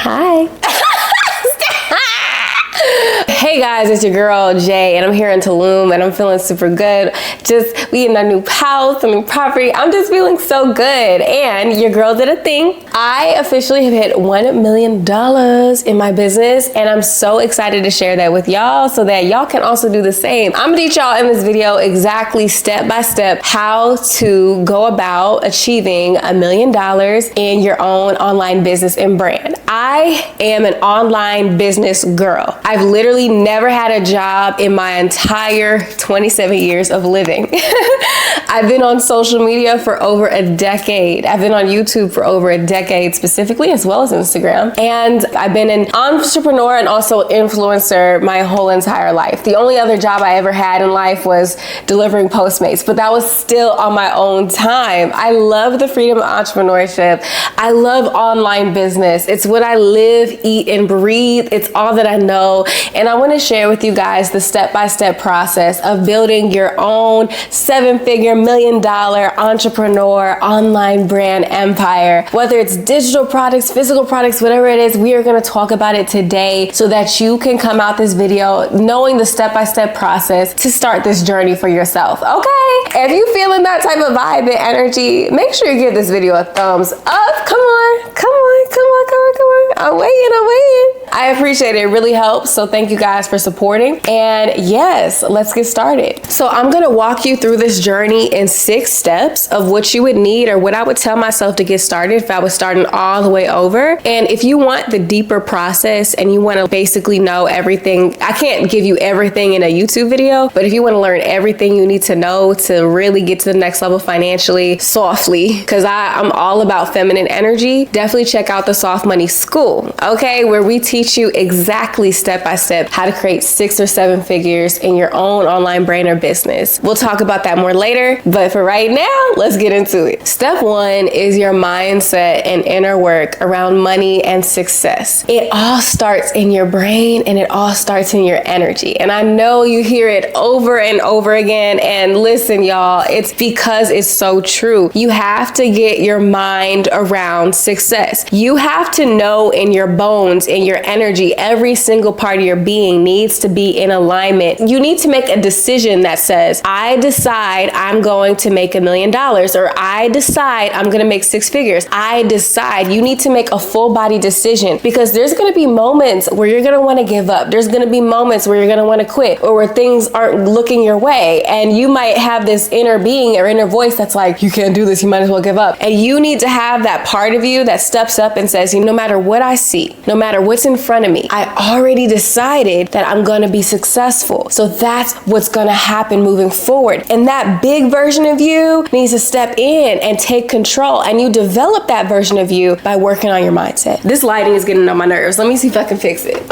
Hi. Hey guys, it's your girl Jay, and I'm here in Tulum, and I'm feeling super good. We in a new house, a new property. I'm just feeling so good, and your girl did a thing. I officially have hit $1 million in my business, and I'm so excited to share that with y'all so that y'all can also do the same. I'm gonna teach y'all in this video exactly step by step how to go about achieving $1 million in your own online business and brand. I am an online business girl. I've literally never had a job in my entire 27 years of living. I've been on social media for over a decade. I've been on YouTube for over a decade specifically, as well as Instagram. And I've been an entrepreneur and also influencer my whole entire life. The only other job I ever had in life was delivering Postmates, but that was still on my own time. I love the freedom of entrepreneurship. I love online business. It's what I live, eat, and breathe. It's all that I know. And I want to share with you guys the step-by-step process of building your own seven-figure, $1 million entrepreneur online brand empire. Whether it's digital products, physical products, whatever it is, we are going to talk about it today so that you can come out this video knowing the step-by-step process to start this journey for yourself. Okay? If you feeling that type of vibe and energy, make sure you give this video a thumbs up. Come on. I'm waiting. I appreciate it. It really helps. So thank you guys for supporting. And yes, let's get started. So I'm going to walk you through this journey in 6 steps of what you would need, or what I would tell myself to get started if I was starting all the way over. And if you want the deeper process and you want to basically know everything, I can't give you everything in a YouTube video, but if you want to learn everything you need to know to really get to the next level financially, softly, because I'm all about feminine energy, definitely check out the Soft Money School, okay, where we teach you exactly step by step how to create 6 or 7 figures in your own online brand or business. We'll talk about that more later, but for right now, let's get into it. Step 1 is your mindset and inner work around money and success. It all starts in your brain, and it all starts in your energy. And I know you hear it over and over again, and listen, y'all, it's because it's so true. You have to get your mind around success. You have to know in your bones, in your energy, every single part of your being needs to be in alignment. You need to make a decision that says, I decide I'm going to make $1 million, or I decide I'm going to make 6 figures. I decide. You need to make a full body decision, because there's going to be moments where you're going to want to give up. There's going to be moments where you're going to want to quit, or where things aren't looking your way. And you might have this inner being or inner voice that's like, you can't do this. You might as well give up. And you need to have that part of you that steps up and says, no matter what I see, no matter what's in front of me, I already decided that I'm going to be successful. So that's what's going to happen moving forward. And that big version of you needs to step in and take control. And you develop that version of you by working on your mindset. This lighting is getting on my nerves. Let me see if I can fix it.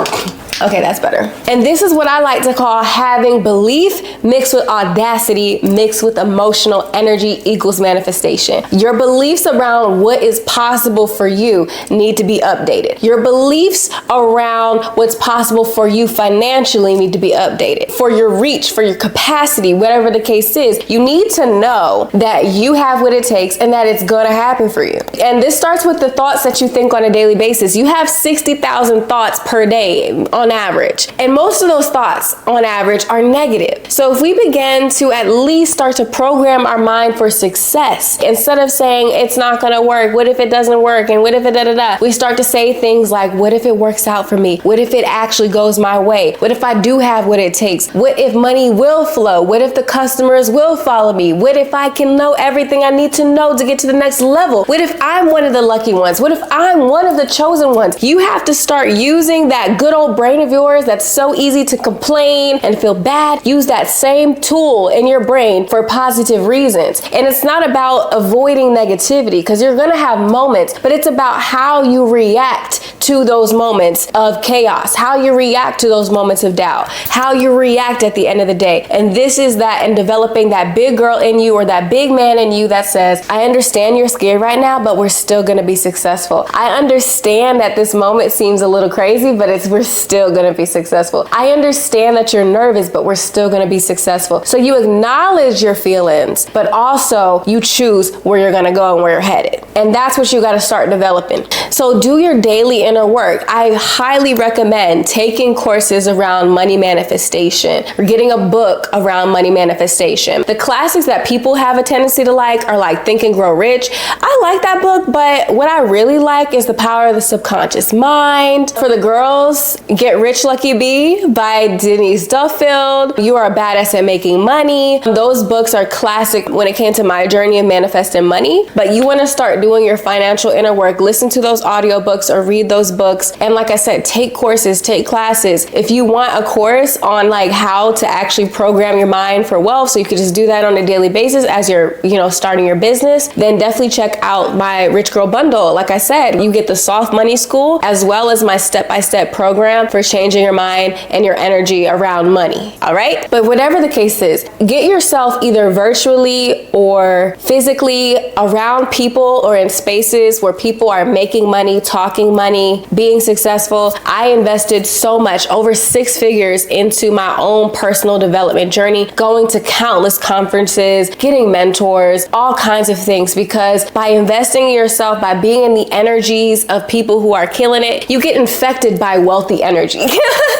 Okay, that's better. And this is what I like to call having belief mixed with audacity, mixed with emotional energy equals manifestation. Your beliefs around what is possible for you need to be updated. Your beliefs around what's possible for you financially need to be updated. For your reach, for your capacity, whatever the case is, you need to know that you have what it takes and that it's going to happen for you. And this starts with the thoughts that you think on a daily basis. You have 60,000 thoughts per day on average. And most of those thoughts on average are negative. So if we begin to at least start to program our mind for success, instead of saying it's not going to work, what if it doesn't work, and what if it we start to say things like, what if it works out for me? What if it actually goes my way? What if I do have what it takes? What if money will flow? What if the customers will follow me? What if I can know everything I need to know to get to the next level? What if I'm one of the lucky ones? What if I'm one of the chosen ones? You have to start using that good old brain of yours that's so easy to complain and feel bad. Use that same tool in your brain for positive reasons. And it's not about avoiding negativity, because you're going to have moments, but it's about how you react to those moments of chaos, how you react to those moments of doubt, how you react at the end of the day. And this is that, and developing that big girl in you or that big man in you that says, I understand you're scared right now, but we're still going to be successful. I understand that this moment seems a little crazy, but we're still going to be successful. I understand that you're nervous, but we're still going to be successful. So you acknowledge your feelings, but also you choose where you're going to go and where you're headed. And that's what you got to start developing. So do your daily inner work, I highly recommend taking courses around money manifestation or getting a book around money manifestation. The classics that people have a tendency to like are like Think and Grow Rich. I like that book, but what I really like is The Power of the Subconscious Mind. For the girls, Get Rich Lucky Bee by Denise Duffield. You Are a Badass at Making Money. Those books are classic when it came to my journey of manifesting money, but you want to start doing your financial inner work. Listen to those audiobooks or read those books. And like I said, take courses, take classes. If you want a course on like how to actually program your mind for wealth, so you could just do that on a daily basis as you're, starting your business, then definitely check out my Rich Girl Bundle. Like I said, you get the Soft Money School as well as my step-by-step program for changing your mind and your energy around money. All right. But whatever the case is, get yourself either virtually or physically around people or in spaces where people are making money, talking money, being successful. I invested so much, over 6 figures, into my own personal development journey, going to countless conferences, getting mentors, all kinds of things, because by investing in yourself, by being in the energies of people who are killing it, you get infected by wealthy energy.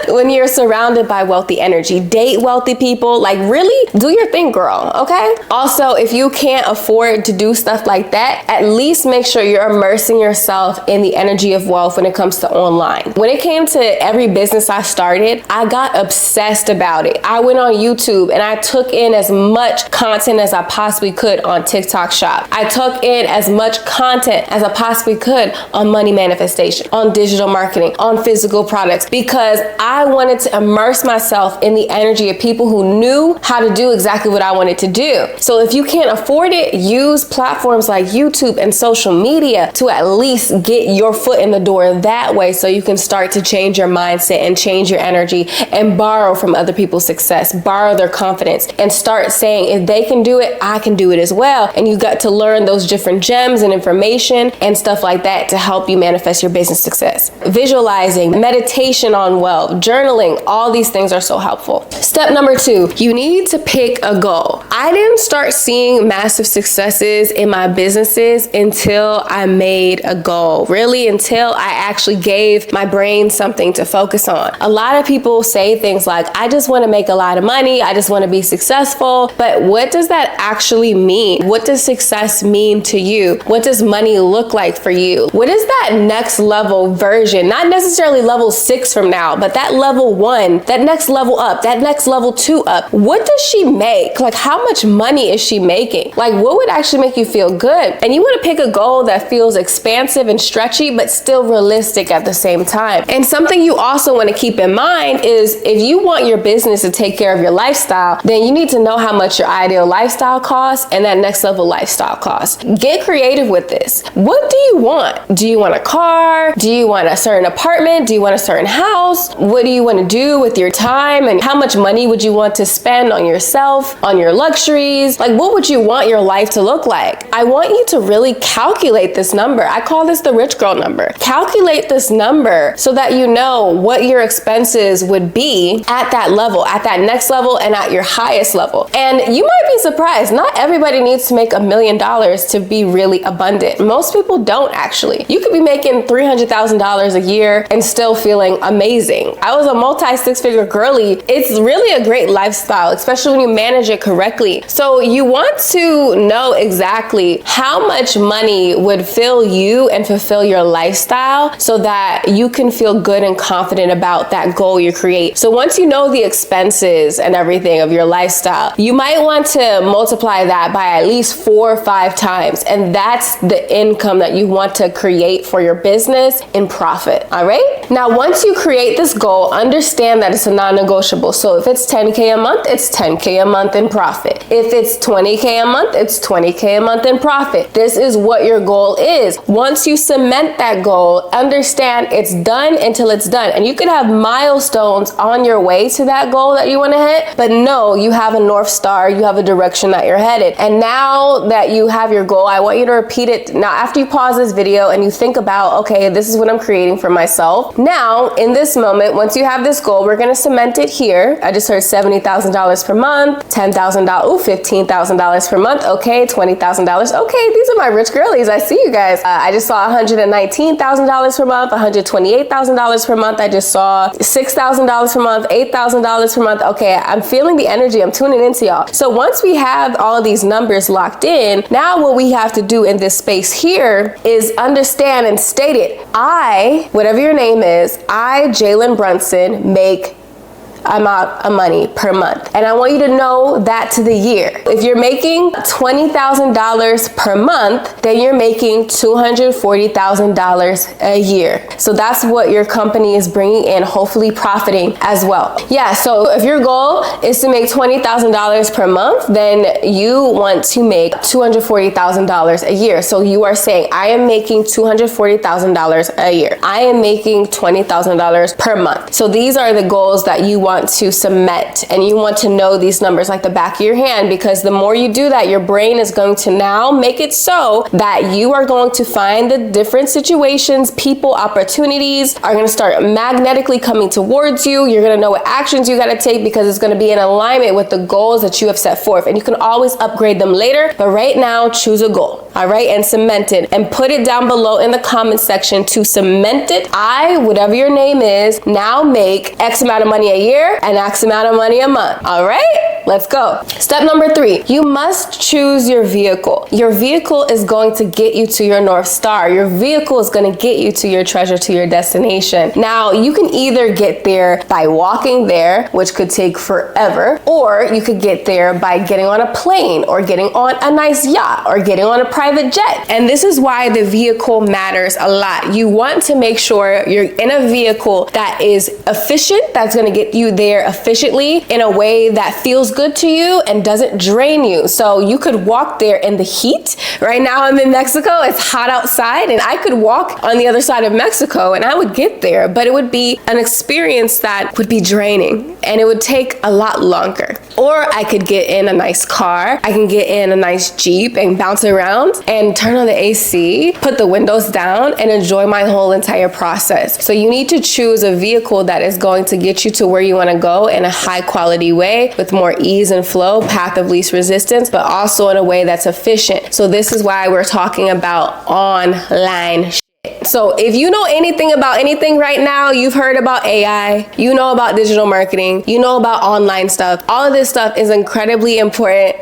When you're surrounded by wealthy energy, date wealthy people, like really do your thing, girl, okay? Also, if you can't afford to do stuff like that, at least make sure you're immersing yourself in the energy of wealth when it comes to online. When it came to every business I started, I got obsessed about it. I went on YouTube and I took in as much content as I possibly could on TikTok Shop. I took in as much content as I possibly could on money manifestation, on digital marketing, on physical products, because I wanted to immerse myself in the energy of people who knew how to do exactly what I wanted to do. So if you can't afford it, use platforms like YouTube and social media to at least get your foot in the door that way, so you can start to change your mindset and change your energy and borrow from other people's success, borrow their confidence, and start saying, if they can do it, I can do it as well. And you got to learn those different gems and information and stuff like that to help you manifest your business success. Visualizing, meditation on wealth, journaling, all these things are so helpful. Step number 2, you need to pick a goal. I didn't start seeing massive successes in my businesses until I made a goal, really until I actually gave my brain something to focus on. A lot of people say things like, I just want to make a lot of money, I just want to be successful, but what does that actually mean? What does success mean to you? What does money look like for you? What is that next level version? Not necessarily level 6 from now, but that level 1, that next level up, that next level 2 up. What does she make? Like, how much money is she making? Like, what would actually make you feel good? And you want to pick a goal that feels expansive and stretchy, but still realistic at the same time. And something you also want to keep in mind is, if you want your business to take care of your lifestyle, then you need to know how much your ideal lifestyle costs and that next level lifestyle costs. Get creative with this. What do you want? Do you want a car? Do you want a certain apartment? Do you want a certain house? What do you want to do with your time? And how much money would you want to spend on yourself, on your luxuries? Like, what would you want your life to look like? I want you to really calculate this number. I call this the rich girl number. Calculate this number so that you know what your expenses would be at that level, at that next level, and at your highest level. And you might be surprised, not everybody needs to make $1 million to be really abundant. Most people don't actually. You could be making $300,000 a year and still feeling amazing. I was a multi-6-figure girly. It's really a great lifestyle, especially when you manage it correctly. So you want to know exactly how much money would fill you and fulfill your lifestyle so that you can feel good and confident about that goal you create. So once you know the expenses and everything of your lifestyle, you might want to multiply that by at least 4 or 5 times. And that's the income that you want to create for your business in profit. All right. Now, once you create this goal, understand that it's a non-negotiable. So if it's 10K a month, it's 10K a month in profit. If it's 20K a month, it's 20K a month in profit. This is what your goal is. Once you cement that goal, understand it's done until it's done. And you could have milestones on your way to that goal that you want to hit, but no, you have a North Star, you have a direction that you're headed. And now that you have your goal, I want you to repeat it. Now, after you pause this video and you think about, okay, this is what I'm creating for myself. Now, in this moment, once you have this goal, we're gonna cement it here. I just heard $70,000 per month, $10,000, ooh, $15,000 per month, okay, $20,000. Okay, these are my rich girlies. I see you guys. I just saw $119,000 per month, $128,000 per month. I just saw $6,000 per month, $8,000 per month. Okay, I'm feeling the energy. I'm tuning into y'all. So once we have all of these numbers locked in, now what we have to do in this space here is understand and state it. I, whatever your name is, I, Jalen Brunson, make amount of money per month. And I want you to know that to the year. If you're making $20,000 per month, then you're making $240,000 a year. So that's what your company is bringing in, hopefully profiting as well. Yeah, so if your goal is to make $20,000 per month, then you want to make $240,000 a year. So you are saying, I am making $240,000 a year. I am making $20,000 per month. So these are the goals that you want to cement, and you want to know these numbers like the back of your hand, because the more you do that, your brain is going to now make it so that you are going to find the different situations, people, opportunities are going to start magnetically coming towards you. You're going to know what actions you got to take because it's going to be in alignment with the goals that you have set forth, and you can always upgrade them later, but right now choose a goal. All right, and cement it, and put it down below in the comment section to cement it. I, whatever your name is, now make X amount of money a year and X amount of money a month. All right, let's go. Step number 3, you must choose your vehicle. Your vehicle is going to get you to your North Star. Your vehicle is going to get you to your treasure, to your destination. Now, you can either get there by walking there, which could take forever, or you could get there by getting on a plane, or getting on a nice yacht, or getting on a private jet. And this is why the vehicle matters a lot. You want to make sure you're in a vehicle that is efficient, that's going to get you there efficiently in a way that feels good to you and doesn't drain you. So you could walk there in the heat. Right now I'm in Mexico, it's hot outside, and I could walk on the other side of Mexico and I would get there, but it would be an experience that would be draining and it would take a lot longer. Or I could get in a nice car, I can get in a nice Jeep and bounce around and turn on the AC, put the windows down, and enjoy my whole entire process. So you need to choose a vehicle that is going to get you to where you want to go in a high quality way with more ease and flow, path of least resistance, but also in a way that's efficient. So this is why we're talking about online shit. So if you know anything about anything right now, you've heard about AI, you know about digital marketing, you know about online stuff. All of this stuff is incredibly important.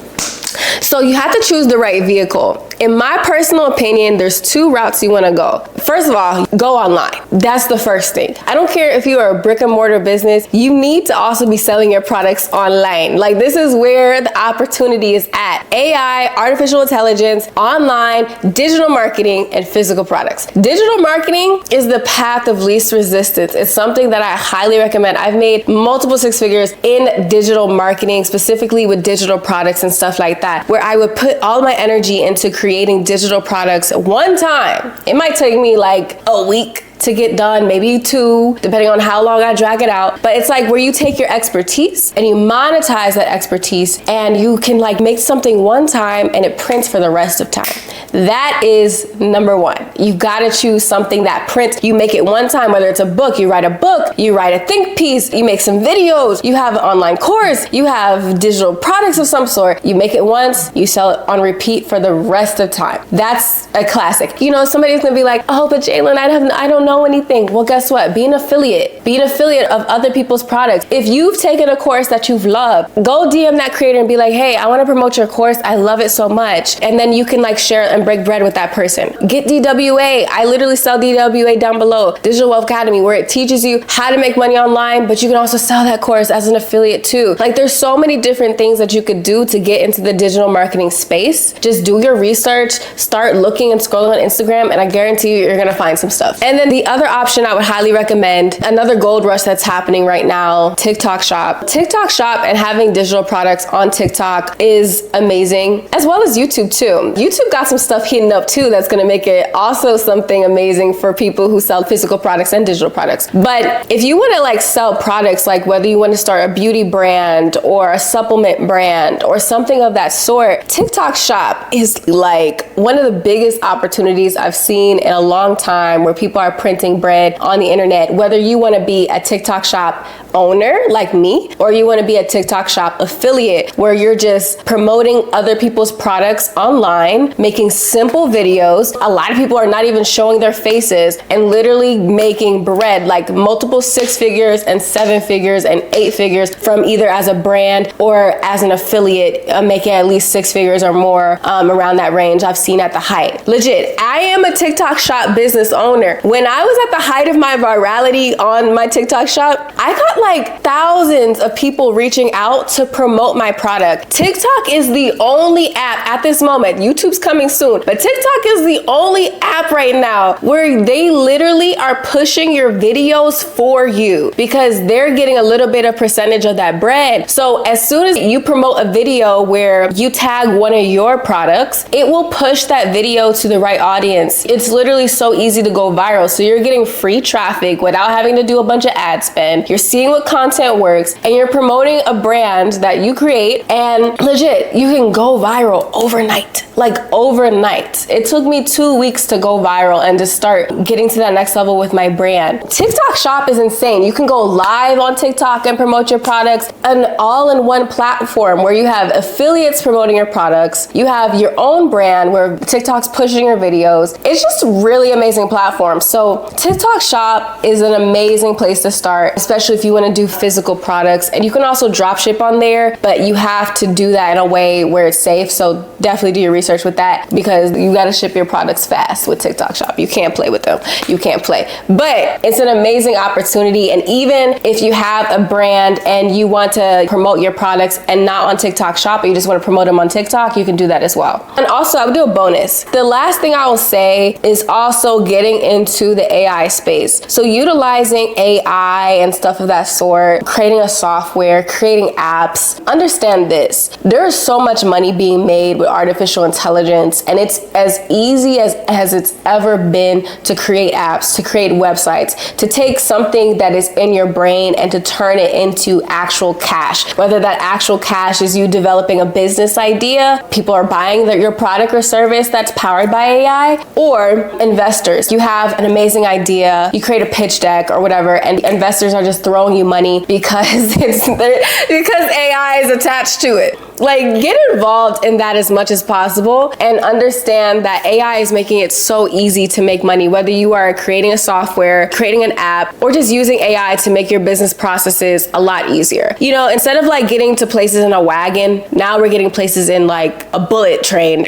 So you have to choose the right vehicle. In my personal opinion, there's 2 routes you want to go. First of all, go online. That's the first thing. I don't care if you are a brick and mortar business, you need to also be selling your products online. Like, this is where the opportunity is at. AI, artificial intelligence, online, digital marketing, and physical products. Digital marketing is the path of least resistance. It's something that I highly recommend. I've made multiple 6 figures in digital marketing, specifically with digital products and stuff like that, where I would put all my energy into creating digital products one time. It might take me like a week to get done, maybe 2, depending on how long I drag it out. But it's like where you take your expertise and you monetize that expertise, and you can like make something one time and it prints for the rest of time. That is number 1. You gotta choose something that prints. You make it one time, whether it's a book, you write a book, you write a think piece, you make some videos, you have an online course, you have digital products of some sort. You make it once, you sell it on repeat for the rest of time. That's a classic. You know, somebody's gonna be like, oh, but Jalen, I don't know anything. Well, guess what? Be an affiliate. Be an affiliate of other people's products. If you've taken a course that you've loved, go DM that creator and be like, hey, I want to promote your course. I love it so much. And then you can like share and break bread with that person. Get DWA. I literally sell DWA down below. Digital Wealth Academy, where it teaches you how to make money online, but you can also sell that course as an affiliate too. Like, there's so many different things that you could do to get into the digital marketing space. Just do your research, start looking and scrolling on Instagram, and I guarantee you, you're going to find some stuff. And then the other option I would highly recommend, another gold rush that's happening right now, TikTok Shop. TikTok Shop and having digital products on TikTok is amazing, as well as YouTube too. YouTube got some stuff heating up too that's gonna make it also something amazing for people who sell physical products and digital products. But if you wanna like sell products, like whether you wanna start a beauty brand or a supplement brand or something of that sort, TikTok Shop is like one of the biggest opportunities I've seen in a long time, where people are printing bread on the internet, whether you want to be a TikTok shop owner like me, or you want to be a TikTok shop affiliate where you're just promoting other people's products online, making simple videos. A lot of people are not even showing their faces and literally making bread, like multiple 6 figures and 7 figures and 8 figures from either as a brand or as an affiliate, making at least 6 figures or more, around that range I've seen at the height. Legit, I am a TikTok shop business owner. When I was at the height of my virality on my TikTok shop, I got like thousands of people reaching out to promote my product. TikTok is the only app at this moment, YouTube's coming soon, but TikTok is the only app right now where they literally are pushing your videos for you because they're getting a little bit of percentage of that bread. So as soon as you promote a video where you tag one of your products, it will push that video to the right audience. It's literally so easy to go viral. So you're getting free traffic without having to do a bunch of ad spend. You're seeing what content works and you're promoting a brand that you create, and legit, you can go viral overnight. Like overnight. It took me 2 weeks to go viral and to start getting to that next level with my brand. TikTok shop is insane. You can go live on TikTok and promote your products, an all-in-one platform where you have affiliates promoting your products. You have your own brand where TikTok's pushing your videos. It's just a really amazing platform. So TikTok shop is an amazing place to start, especially if you want to do physical products. And you can also drop ship on there, but you have to do that in a way where it's safe. So definitely do your research with that because you got to ship your products fast with TikTok shop. You can't play with them. You can't play. But it's an amazing opportunity. And even if you have a brand and you want to promote your products and not on TikTok shop, but you just want to promote them on TikTok, you can do that as well. And also, I would do a bonus. The last thing I will say is also getting into the AI space. So utilizing AI and stuff of that sort, creating a software, creating apps. Understand this. There is so much money being made with artificial intelligence, and it's as easy as it's ever been to create apps, to create websites, to take something that is in your brain and to turn it into actual cash. Whether that actual cash is you developing a business idea, people are buying your product or service that's powered by AI, or investors. You have an amazing idea, you create a pitch deck or whatever, and investors are just throwing you money because because AI is attached to it. Like, get involved in that as much as possible and understand that AI is making it so easy to make money, whether you are creating a software, creating an app, or just using AI to make your business processes a lot easier. You know, instead of like getting to places in a wagon, now we're getting places in like a bullet train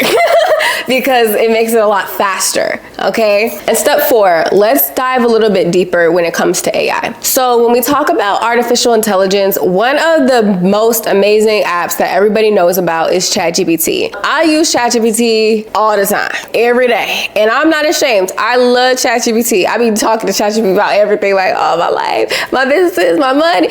because it makes it a lot faster, okay? And step 4, let's dive a little bit deeper when it comes to AI. So when we talk about artificial intelligence, one of the most amazing apps that everybody knows about is ChatGPT. I use ChatGPT all the time, every day, and I'm not ashamed. I love ChatGPT. I be talking to ChatGPT about everything, like, oh, my life, my businesses, my money,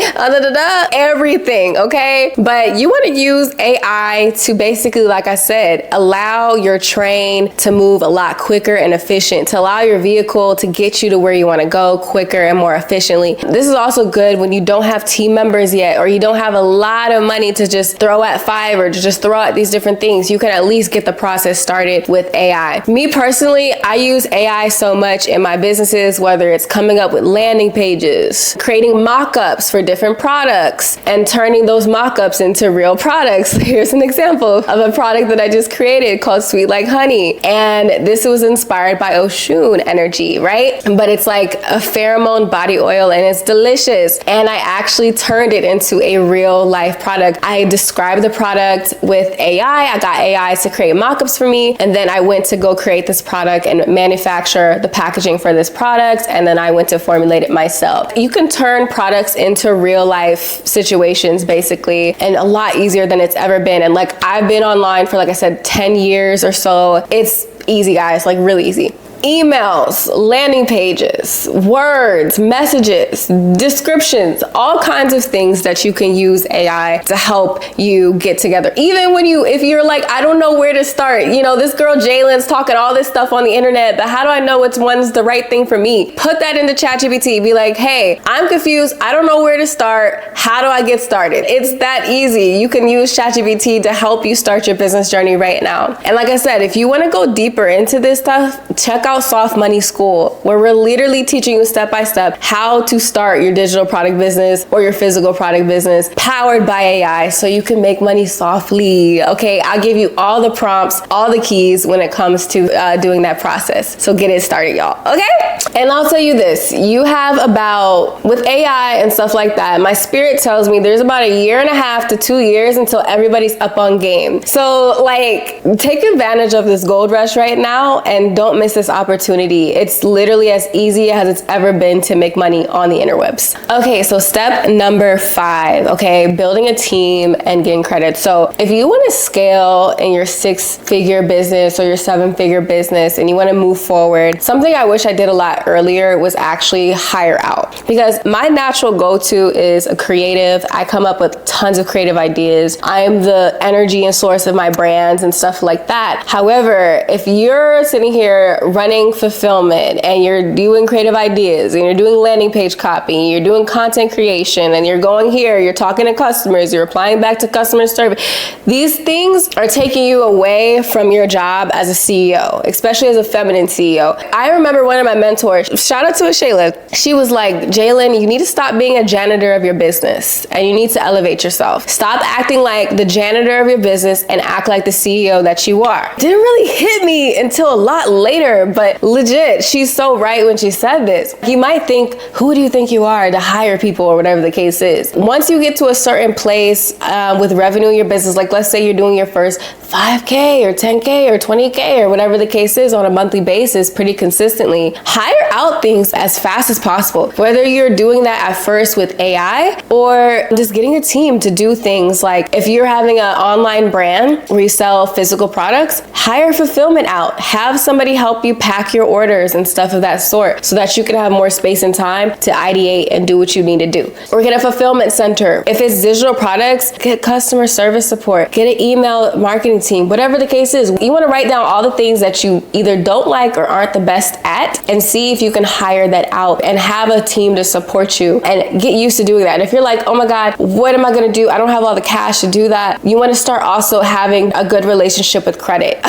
everything, okay? But you want to use AI to basically, like I said, allow your train to move a lot quicker and efficient, to allow your vehicle to get you to where you want to go quicker and more efficiently. This is also good when you don't have team members yet, or you don't have a lot of money to just throw at or to just throw out these different things. You can at least get the process started with AI. Me personally, I use AI so much in my businesses, whether it's coming up with landing pages, creating mock-ups for different products, and turning those mock-ups into real products. Here's an example of a product that I just created called Sweet Like Honey. And this was inspired by Oshun energy, right? But it's like a pheromone body oil and it's delicious. And I actually turned it into a real life product. I described the product with AI. I got AI to create mock-ups for me, and then I went to go create this product and manufacture the packaging for this product, and then I went to formulate it myself. You can turn products into real life situations basically, and a lot easier than it's ever been. And like, I've been online for, like I said, 10 years or so. It's easy, guys, like really easy. Emails, landing pages, words, messages, descriptions, all kinds of things that you can use AI to help you get together. Even when if you're like, I don't know where to start, you know, this girl Jalen's talking all this stuff on the internet, but how do I know which one's the right thing for me? Put that into ChatGPT. Be like, hey, I'm confused. I don't know where to start. How do I get started? It's that easy. You can use ChatGPT to help you start your business journey right now. And like I said, if you want to go deeper into this stuff, check out Soft Money School, where we're literally teaching you step by step how to start your digital product business or your physical product business powered by AI so you can make money softly. Okay, I'll give you all the prompts, all the keys when it comes to doing that process. So get it started, y'all. Okay? And I'll tell you this, you have about, with AI and stuff like that, my spirit tells me there's about 1.5 to 2 years until everybody's up on game. So like, take advantage of this gold rush right now and don't miss this opportunity. It's literally as easy as it's ever been to make money on the interwebs. Okay, so step number 5, okay, building a team and getting credit. So if you want to scale in your 6-figure business or your 7-figure business and you want to move forward, something I wish I did a lot earlier was actually hire out, because my natural go-to is a creative. I come up with tons of creative ideas. I am the energy and source of my brands and stuff like that. However, if you're sitting here running fulfillment and you're doing creative ideas and you're doing landing page copy, you're doing content creation, and you're going here, you're talking to customers, you're replying back to customer service, these things are taking you away from your job as a CEO, especially as a feminine CEO. I remember one of my mentors, shout out to Shayla, she was like, Jalen, you need to stop being a janitor of your business and you need to elevate yourself. Stop acting like the janitor of your business and act like the CEO that you are. Didn't really hit me until a lot later, but legit, she's so right when she said this. You might think, who do you think you are to hire people or whatever the case is? Once you get to a certain place with revenue in your business, like let's say you're doing your first 5K or 10K or 20K or whatever the case is on a monthly basis pretty consistently, hire out things as fast as possible. Whether you're doing that at first with AI or just getting a team to do things like if you're having an online brand where you sell physical products, hire fulfillment out. Have somebody help you pack your orders and stuff of that sort so that you can have more space and time to ideate and do what you need to do. Or get a fulfillment center. If it's digital products, get customer service support, get an email marketing team, whatever the case is. You want to write down all the things that you either don't like or aren't the best at and see if you can hire that out and have a team to support you and get used to doing that. And if you're like, oh my God, what am I going to do? I don't have all the cash to do that. You want to start also having a good relationship with credit.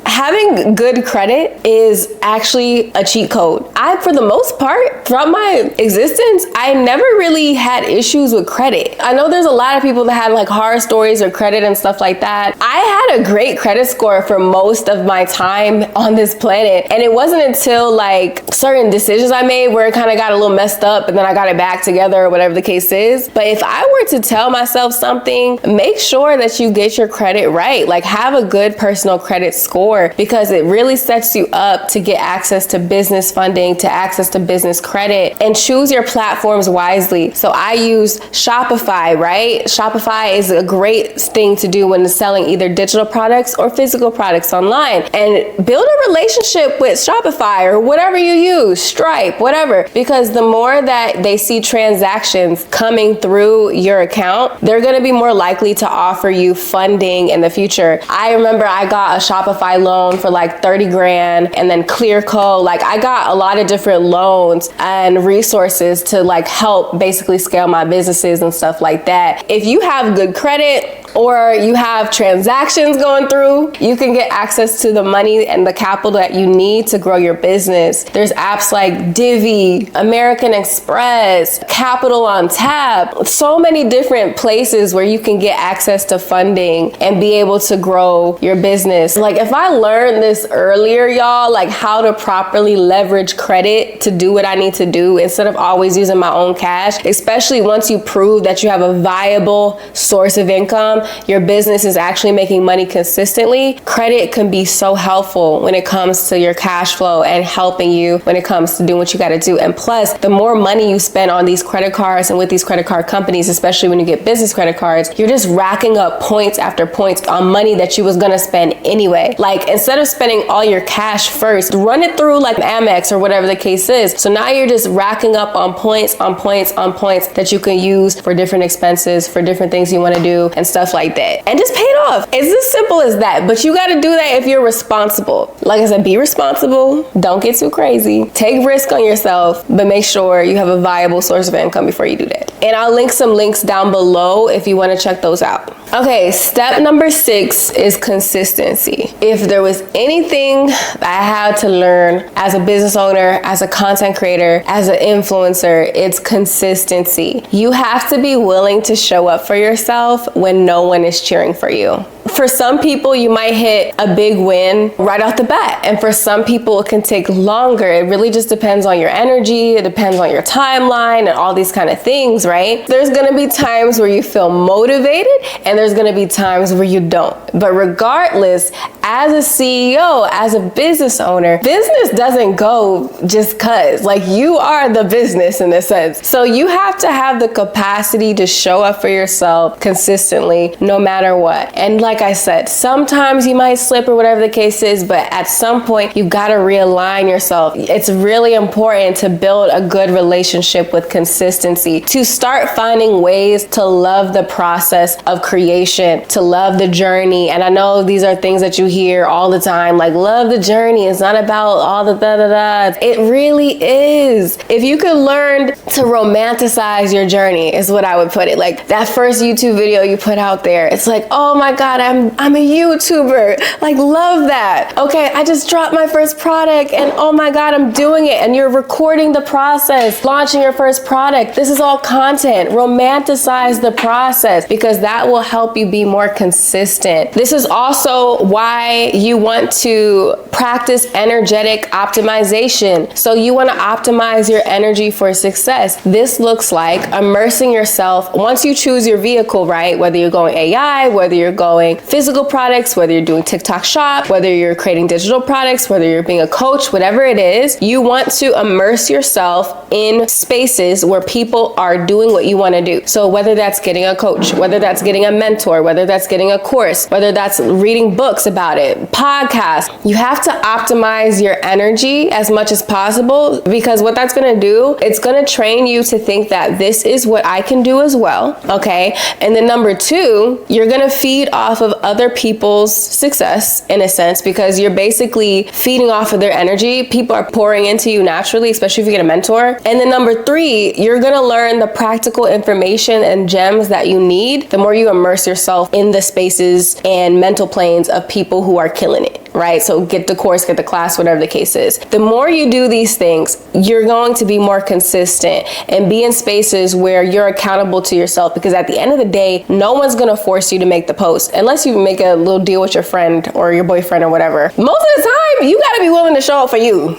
Having good credit is actually a cheat code. For the most part, throughout my existence, I never really had issues with credit. I know there's a lot of people that had like horror stories or credit and stuff like that. I had a great credit score for most of my time on this planet. And it wasn't until like certain decisions I made where it kind of got a little messed up and then I got it back together or whatever the case is. But if I were to tell myself something, make sure that you get your credit right. Like have a good personal credit score because it really sets you up to get access to business funding, to access to business credit, and choose your platforms wisely. So I use Shopify, right? Shopify is a great thing to do when selling either digital products or physical products online, and build a relationship with Shopify or whatever you use, Stripe, whatever, because the more that they see transactions coming through your account, they're going to be more likely to offer you funding in the future. I remember I got a Shopify loan for like 30 grand and then Clearco. Like I got a lot of different loans and resources to like help basically scale my businesses and stuff like that. If you have good credit or you have transactions going through, you can get access to the money and the capital that you need to grow your business. There's apps like Divvy, American Express, Capital on Tap, so many different places where you can get access to funding and be able to grow your business. Like if I learned this earlier, y'all, like how to properly leverage credit to do what I need to do instead of always using my own cash, especially once you prove that you have a viable source of income, your business is actually making money consistently, credit can be so helpful when it comes to your cash flow and helping you when it comes to doing what you got to do. And plus, the more money you spend on these credit cards and with these credit card companies, especially when you get business credit cards, you're just racking up points after points on money that you was going to spend anyway. Like instead of spending all your cash first, run it through like Amex or whatever the case is. So now you're just racking up on points on points on points that you can use for different expenses, for different things you want to do and stuff stuff like that, and just pay it off. It's as simple as that. But you got to do that if you're responsible. Like I said, be responsible. Don't get too crazy. Take risk on yourself, but make sure you have a viable source of income before you do that. And I'll link some links down below if you want to check those out. Okay, step number 6 is consistency. If there was anything that I had to learn as a business owner, as a content creator, as an influencer, it's consistency. You have to be willing to show up for yourself when no one is cheering for you. For some people, you might hit a big win right off the bat. And for some people, it can take longer. It really just depends on your energy. It depends on your timeline and all these kind of things, right? There's going to be times where you feel motivated and there's going to be times where you don't. But regardless, as a CEO, as a business owner, business doesn't go just cause. Like, you are the business in a sense. So you have to have the capacity to show up for yourself consistently, no matter what. And like I said, sometimes you might slip or whatever the case is, but at some point you've got to realign yourself. It's really important to build a good relationship with consistency, to start finding ways to love the process of creation, to love the journey. And I know these are things that you hear all the time, like, love the journey. It's not about all the da-da-da. It really is. If you could learn to romanticize your journey, is what I would put it. Like, that first YouTube video you put out there, it's like, oh my God, I'm a YouTuber. Like, love that. Okay, I just dropped my first product and oh my God, I'm doing it. And you're recording the process, launching your first product. This is all content. Romanticize the process, because that will help you be more consistent. This is also why you want to practice energetic optimization. So you want to optimize your energy for success. This looks like immersing yourself once you choose your vehicle, right? Whether you're going AI, whether you're going physical products, whether you're doing TikTok shop, whether you're creating digital products, whether you're being a coach, whatever it is, you want to immerse yourself in spaces where people are doing what you want to do. So whether that's getting a coach, whether that's getting a mentor, whether that's getting a course, whether that's reading books about it, podcasts, you have to optimize your energy as much as possible, because what that's going to do, it's going to train you to think that this is what I can do as well. Okay. And then number 2, you're going to feed off of other people's success in a sense, because you're basically feeding off of their energy. People are pouring into you naturally, especially if you get a mentor. And then number 3, you're going to learn the practical information and gems that you need the more you immerse yourself in the spaces and mental planes of people who are killing it, right? So get the course, get the class, whatever the case is. The more you do these things, you're going to be more consistent and be in spaces where you're accountable to yourself, because at the end of the day, no one's going to force you to make the post unless you make a little deal with your friend or your boyfriend or whatever. Most of the time, you got to be willing to show up for you.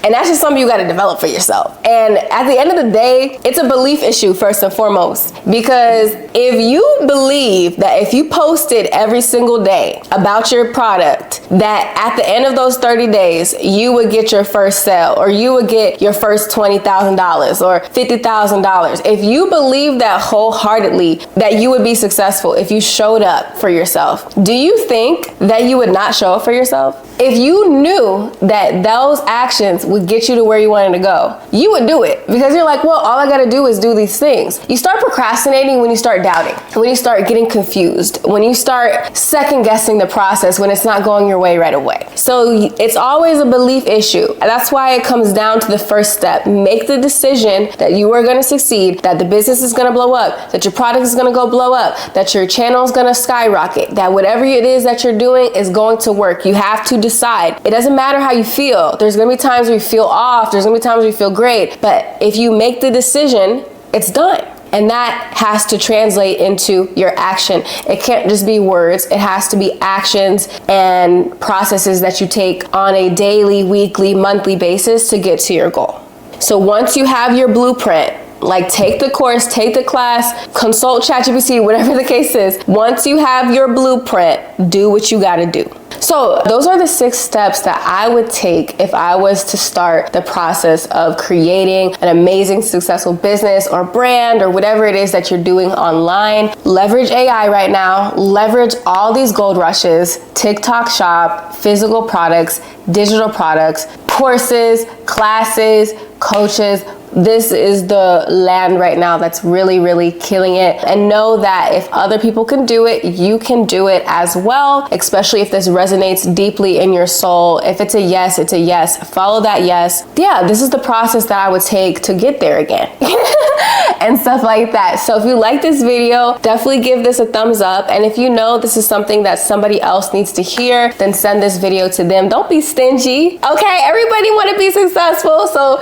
And that's just something you got to develop for yourself. And at the end of the day, it's a belief issue first and foremost. Because if you believe that if you posted every single day about your product, that at the end of those 30 days, you would get your first sale, or you would get your first $20,000 or $50,000. If you believe that wholeheartedly, that you would be successful if you showed up for yourself, do you think that you would not show up for yourself? If you knew that those actions would get you to where you wanted to go, you would do it, because you're like, well, all I got to do is do these things. You start procrastinating when you start doubting, when you start getting confused, when you start second guessing the process when it's not going your way right away. So it's always a belief issue. And that's why it comes down to the first step. Make the decision that you are going to succeed, that the business is going to blow up, that your product is going to go blow up, that your channel is going to skyrocket, that whatever it is that you're doing is going to work. You have to decide. It doesn't matter how you feel. There's going to be times where you feel off. There's going to be times where you feel great. But if you make the decision, it's done. And that has to translate into your action. It can't just be words. It has to be actions and processes that you take on a daily, weekly, monthly basis to get to your goal. So once you have your blueprint, like take the course, take the class, consult ChatGPT, whatever the case is. Once you have your blueprint, do what you got to do. So those are the 6 steps that I would take if I was to start the process of creating an amazing, successful business or brand or whatever it is that you're doing online. Leverage AI right now. Leverage all these gold rushes, TikTok shop, physical products, digital products, courses, classes, coaches. this is the land right now that's really, really killing it. And know that if other people can do it, you can do it as well, especially if this resonates deeply in your soul. If it's a yes, it's a yes. Follow that yes. Yeah, this is the process that I would take to get there again. And stuff like that. So if you like this video, definitely give this a thumbs up. And if you know this is something that somebody else needs to hear, then send this video to them. Don't be stingy. Okay, everybody want to be successful. So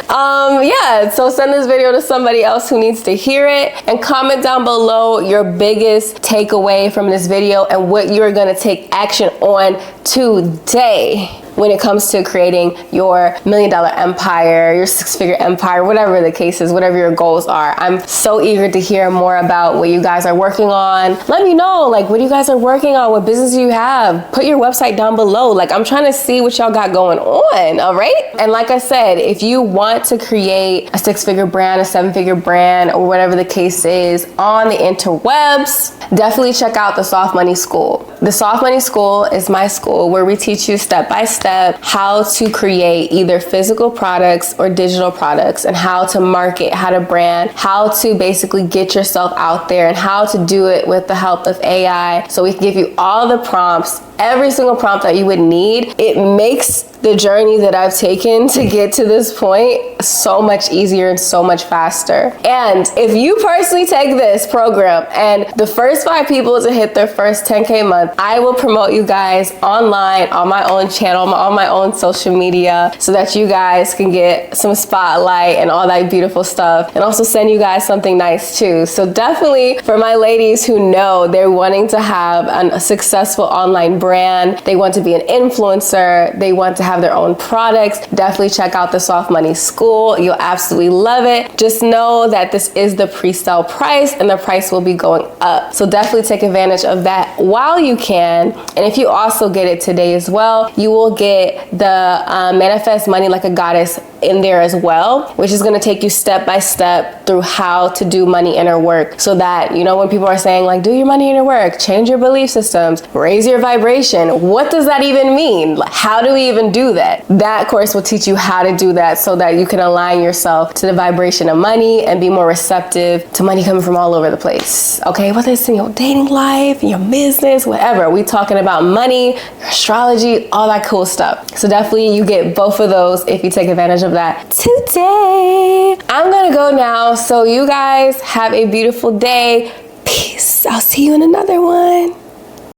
yeah, so send this video to somebody else who needs to hear it, and comment down below your biggest takeaway from this video and what you're going to take action on today when it comes to creating your $1 million empire, your 6-figure empire, whatever the case is, whatever your goals are. I'm so eager to hear more about what you guys are working on. Let me know, like, what you guys are working on, what business you have. Put your website down below. Like, I'm trying to see what y'all got going on, all right? And like I said, if you want to create a 6-figure brand, a 7-figure brand, or whatever the case is on the interwebs, definitely check out the Soft Money School. The Soft Money School is my school where we teach you step by step how to create either physical products or digital products, and how to market, how to brand, how to basically get yourself out there, and how to do it with the help of AI. So we can give you all the prompts, every single prompt that you would need. It makes the journey that I've taken to get to this point so much easier and so much faster. And if you personally take this program and the first 5 people to hit their first 10K month, I will promote you guys online on my own channel, on my own social media, so that you guys can get some spotlight and all that beautiful stuff, and also send you guys something nice too. So definitely for my ladies who know they're wanting to have a successful online brand, they want to be an influencer, they want to have their own products, definitely check out the Soft Money School. You'll absolutely love it. Just know that this is the pre-sale price, and the price will be going up. So definitely take advantage of that while you can. And if you also get it today as well, you will get the Manifest Money Like a Goddess in there as well, which is going to take you step by step through how to do money inner work, so that, you know, when people are saying like, do your money inner work, change your belief systems, raise your vibration, what does that even mean? How do we even do that? That course will teach you how to do that, so that you can align yourself to the vibration of money and be more receptive to money coming from all over the place. Okay, whether it's in your dating life, in your business, whatever, we talking about money, your astrology, all that cool stuff. So definitely you get both of those if you take advantage of that today. I'm gonna go now, so you guys have a beautiful day. Peace. I'll see you in another one.